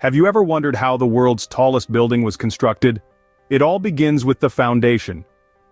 Have you ever wondered how the world's tallest building was constructed? It all begins with the foundation.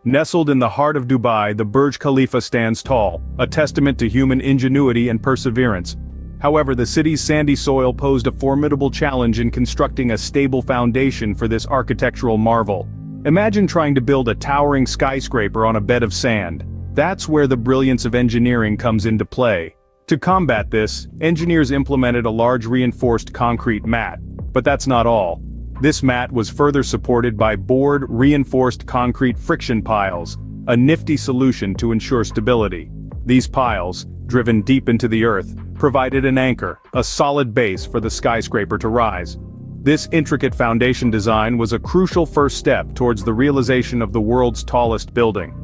Nestled in the heart of Dubai, the Burj Khalifa stands tall, a testament to human ingenuity and perseverance. However, the city's sandy soil posed a formidable challenge in constructing a stable foundation for this architectural marvel. Imagine trying to build a towering skyscraper on a bed of sand. That's where the brilliance of engineering comes into play. To combat this, engineers implemented a large reinforced concrete mat. But that's not all. This mat was further supported by bored, reinforced concrete friction piles, a nifty solution to ensure stability. These piles, driven deep into the earth, provided an anchor, a solid base for the skyscraper to rise. This intricate foundation design was a crucial first step towards the realization of the world's tallest building.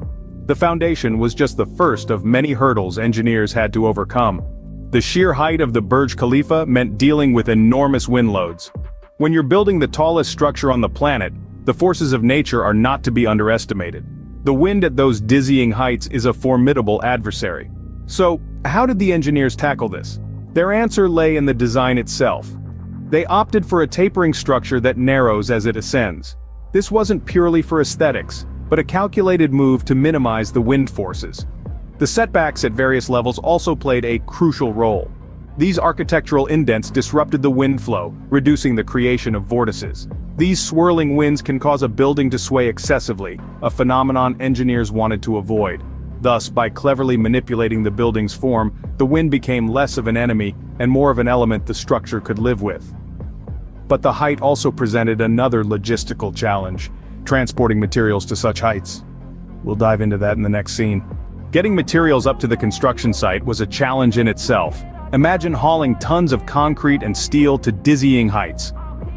The foundation was just the first of many hurdles engineers had to overcome. The sheer height of the Burj Khalifa meant dealing with enormous wind loads. When you're building the tallest structure on the planet, the forces of nature are not to be underestimated. The wind at those dizzying heights is a formidable adversary. So, how did the engineers tackle this? Their answer lay in the design itself. They opted for a tapering structure that narrows as it ascends. This wasn't purely for aesthetics, but a calculated move to minimize the wind forces. The setbacks at various levels also played a crucial role. These architectural indents disrupted the wind flow, reducing the creation of vortices. These swirling winds can cause a building to sway excessively, a phenomenon engineers wanted to avoid. Thus, by cleverly manipulating the building's form, the wind became less of an enemy and more of an element the structure could live with. But the height also presented another logistical challenge: transporting materials to such heights. We'll dive into that in the next scene. Getting materials up to the construction site was a challenge in itself. Imagine hauling tons of concrete and steel to dizzying heights.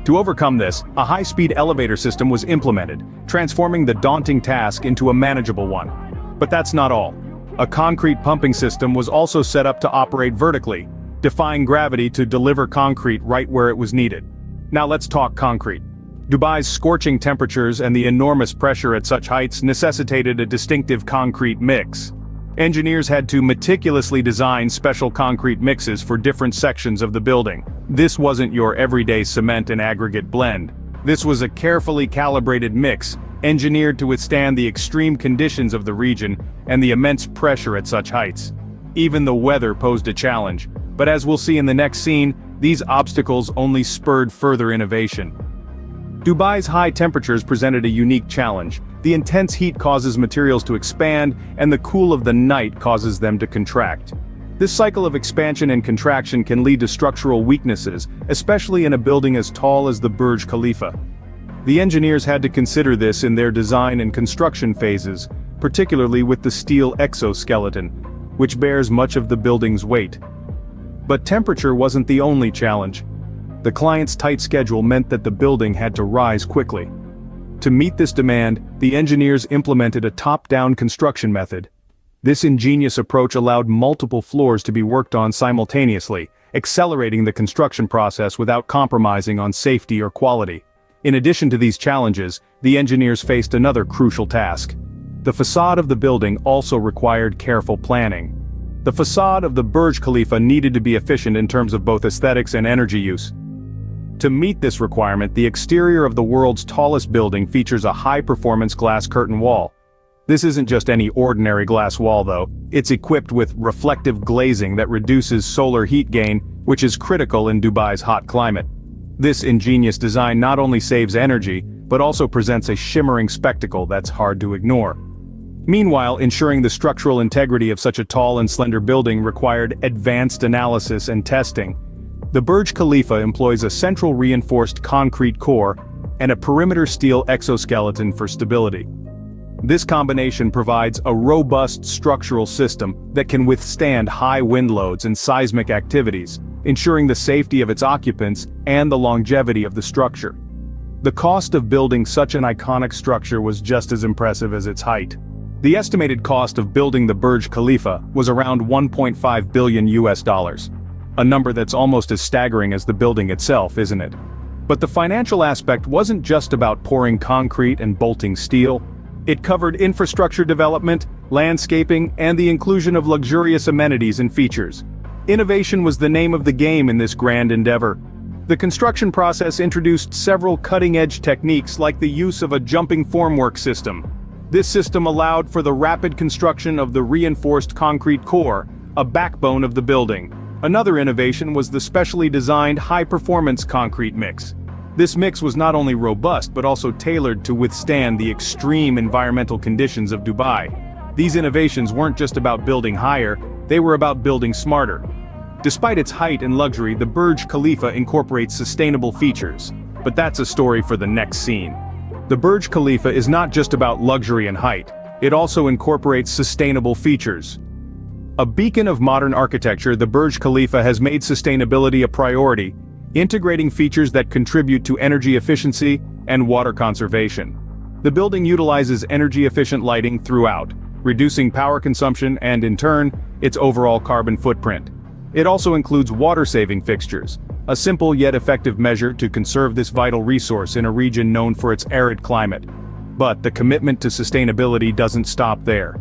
To overcome this, a high-speed elevator system was implemented, transforming the daunting task into a manageable one. But that's not all. A concrete pumping system was also set up to operate vertically, defying gravity to deliver concrete right where it was needed. Now let's talk concrete. Dubai's scorching temperatures and the enormous pressure at such heights necessitated a distinctive concrete mix. Engineers had to meticulously design special concrete mixes for different sections of the building. This wasn't your everyday cement and aggregate blend. This was a carefully calibrated mix, engineered to withstand the extreme conditions of the region and the immense pressure at such heights. Even the weather posed a challenge, but as we'll see in the next scene, these obstacles only spurred further innovation. Dubai's high temperatures presented a unique challenge. The intense heat causes materials to expand, and the cool of the night causes them to contract. This cycle of expansion and contraction can lead to structural weaknesses, especially in a building as tall as the Burj Khalifa. The engineers had to consider this in their design and construction phases, particularly with the steel exoskeleton, which bears much of the building's weight. But temperature wasn't the only challenge. The client's tight schedule meant that the building had to rise quickly. To meet this demand, the engineers implemented a top-down construction method. This ingenious approach allowed multiple floors to be worked on simultaneously, accelerating the construction process without compromising on safety or quality. In addition to these challenges, the engineers faced another crucial task. The facade of the building also required careful planning. The facade of the Burj Khalifa needed to be efficient in terms of both aesthetics and energy use. To meet this requirement, the exterior of the world's tallest building features a high-performance glass curtain wall. This isn't just any ordinary glass wall though, it's equipped with reflective glazing that reduces solar heat gain, which is critical in Dubai's hot climate. This ingenious design not only saves energy, but also presents a shimmering spectacle that's hard to ignore. Meanwhile, ensuring the structural integrity of such a tall and slender building required advanced analysis and testing. The Burj Khalifa employs a central reinforced concrete core and a perimeter steel exoskeleton for stability. This combination provides a robust structural system that can withstand high wind loads and seismic activities, ensuring the safety of its occupants and the longevity of the structure. The cost of building such an iconic structure was just as impressive as its height. The estimated cost of building the Burj Khalifa was around $1.5 billion. A number that's almost as staggering as the building itself, isn't it? But the financial aspect wasn't just about pouring concrete and bolting steel. It covered infrastructure development, landscaping, and the inclusion of luxurious amenities and features. Innovation was the name of the game in this grand endeavor. The construction process introduced several cutting-edge techniques like the use of a jumping formwork system. This system allowed for the rapid construction of the reinforced concrete core, a backbone of the building. Another innovation was the specially designed high-performance concrete mix. This mix was not only robust but also tailored to withstand the extreme environmental conditions of Dubai. These innovations weren't just about building higher, they were about building smarter. Despite its height and luxury, the Burj Khalifa incorporates sustainable features. But that's a story for the next scene. The Burj Khalifa is not just about luxury and height, it also incorporates sustainable features. A beacon of modern architecture, the Burj Khalifa has made sustainability a priority, integrating features that contribute to energy efficiency and water conservation. The building utilizes energy-efficient lighting throughout, reducing power consumption and, in turn, its overall carbon footprint. It also includes water-saving fixtures, a simple yet effective measure to conserve this vital resource in a region known for its arid climate. But the commitment to sustainability doesn't stop there.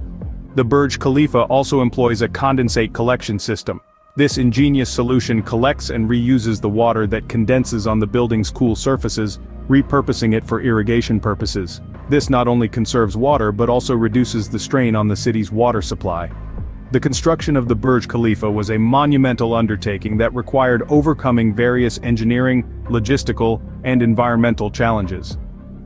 The Burj Khalifa also employs a condensate collection system. This ingenious solution collects and reuses the water that condenses on the building's cool surfaces, repurposing it for irrigation purposes. This not only conserves water but also reduces the strain on the city's water supply. The construction of the Burj Khalifa was a monumental undertaking that required overcoming various engineering, logistical, and environmental challenges.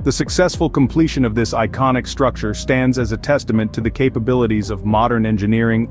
The successful completion of this iconic structure stands as a testament to the capabilities of modern engineering